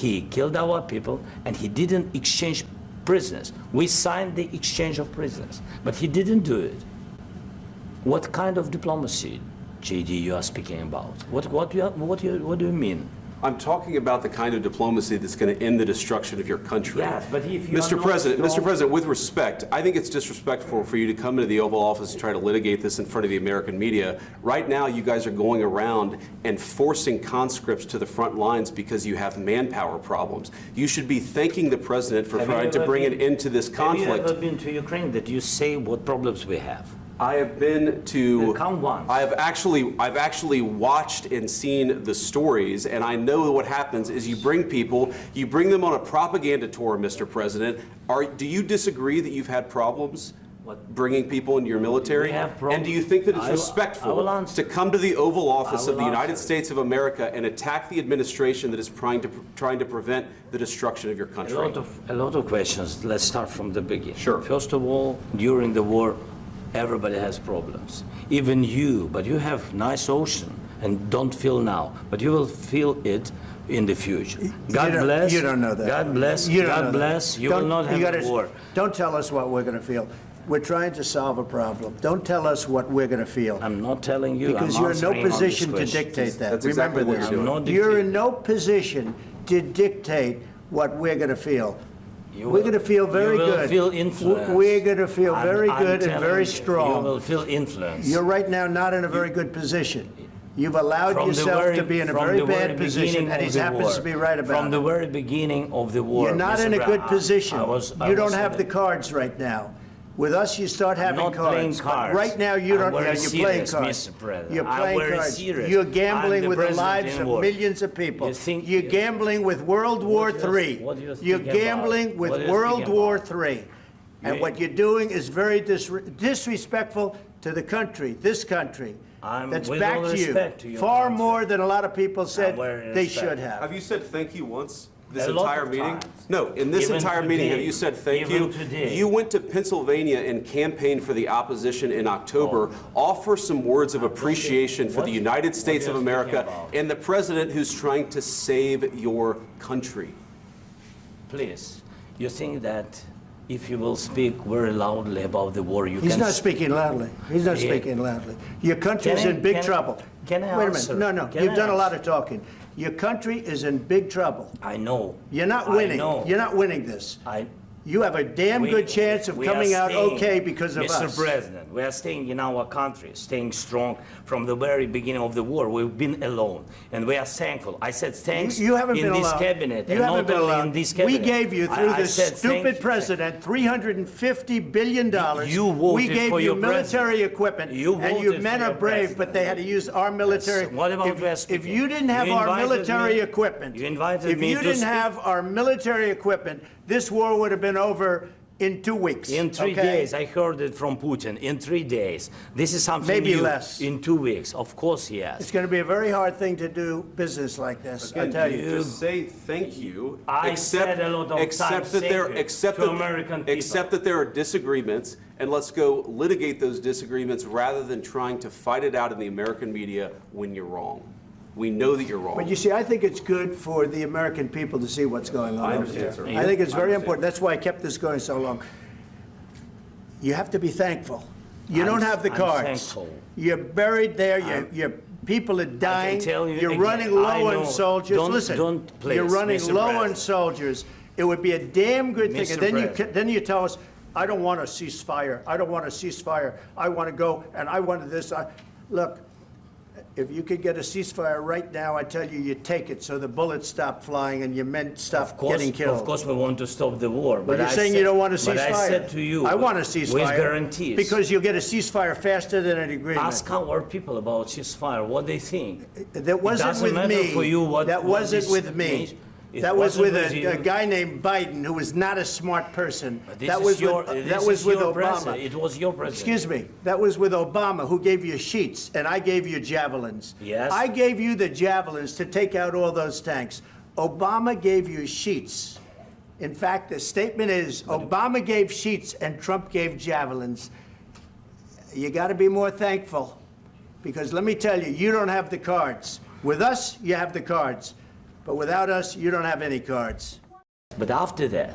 He killed our people, and he didn't exchange prisoners. We signed the exchange of prisoners, but he didn't do it. What kind of diplomacy, JD, you are speaking about? What do you mean? I'm talking about the kind of diplomacy that's going to end the destruction of your country. Yes, but if you Mr. President, with respect, I think it's disrespectful for you to come into the Oval Office and try to litigate this in front of the American media. Right now, you guys are going around and forcing conscripts to the front lines because you have manpower problems. You should be thanking the President for trying to bring an end to this conflict. Have you ever been to Ukraine that you say what problems we have? I have been to. Count once. I've actually watched and seen the stories, and I know what happens is you bring people, you bring them on a propaganda tour, Mr. President. Do you disagree that you've had problems bringing people into your military? And do you think that it's respectful to come to the Oval Office of the United States of America and attack the administration that is trying to prevent the destruction of your country? A lot of questions. Let's start from the beginning. Sure. First of all, during the war, everybody has problems, even you, but you have nice ocean and don't feel now, but you will feel it in the future. God bless. You don't know that. God bless. God bless. You will not have a war. Don't tell us what we're going to feel. We're trying to solve a problem. Don't tell us what we're going to feel. I'm not telling you. Because you're in no position to dictate that. That's Remember exactly this. You're in no position to dictate what we're going to feel. We're going to feel very good. You will feel influence. We're going to feel very good and very strong. You will feel influence. You're right now not in a very good position. You've allowed yourself to be in a very bad position, and he happens to be right about it. From the very beginning of the war. You're not in a good position. You don't have the cards right now. With us, you start having cards. But right now, you don't. You're playing cards. You're playing cards. You're gambling with the lives of millions of people. You're gambling with World War III. You're gambling with World War III. And what you're doing is very disrespectful to the country, this country. That's back to you. Far more than a lot of people said they should have. Have you said thank you once? This entire meeting? No, in this entire meeting, have you said thank you? You went to Pennsylvania and campaigned for the opposition in October. Offer some words of appreciation for the United States of America and the president who's trying to save your country. Please, you think that if you will speak very loudly about the war, He's not speaking loudly. He's not speaking loudly. Your country is in big trouble. Can I Wait a minute. No. You've done a lot of talking. Your country is in big trouble. I know. You're not winning. You're not winning this. You have a damn good chance of coming out okay because of us. Mr. President, we are staying in our country, staying strong from the very beginning of the war. We've been alone, and we are thankful. I said thanks you haven't in been this alone. cabinet, you and haven't not been only alone. in this cabinet. We gave you, through this stupid president, $350 billion. You voted we gave for you your military equipment, and you men are brave, but they had to use our military. Yes. What about if you didn't have our military equipment, you invited me if you didn't have our military equipment, this war would have been over in 2 weeks. In 3 days, I heard it from Putin. In 3 days, this is something maybe new. Less. In 2 weeks, of course, yes. It's going to be a very hard thing to do business like this. I tell you. Just say thank you. I said a lot of times Accept that there are disagreements, and let's go litigate those disagreements rather than trying to fight it out in the American media when you're wrong. We know that you're wrong. But you see, I think it's good for the American people to see what's going on over there. I think it's very important. That's why I kept this going so long. You have to be thankful. You don't have the cards. Thankful. You're buried there. Your people are dying. You're running low on soldiers. Listen, you're running low on soldiers. It would be a damn good thing. And then you tell us, I don't want a ceasefire. I don't want a ceasefire. I want to go, and I wanted this. Look. If you could get a ceasefire right now, I tell you, you take it so the bullets stop flying and your men stop getting killed. Of course, we want to stop the war. But you're saying you don't want a ceasefire. But I said to you, I want a ceasefire. With guarantees. Because you'll get a ceasefire faster than an agreement. Ask our people about ceasefire, what they think. That wasn't with me. That wasn't with me. That was with a guy named Biden, who was not a smart person. That was with Obama. It was your president. Excuse me. That was with Obama, who gave you sheets, and I gave you javelins. Yes. I gave you the javelins to take out all those tanks. Obama gave you sheets. In fact, the statement is Obama gave sheets and Trump gave javelins. You got to be more thankful, because let me tell you, you don't have the cards. With us, you have the cards. But without us, you don't have any cards. But after that,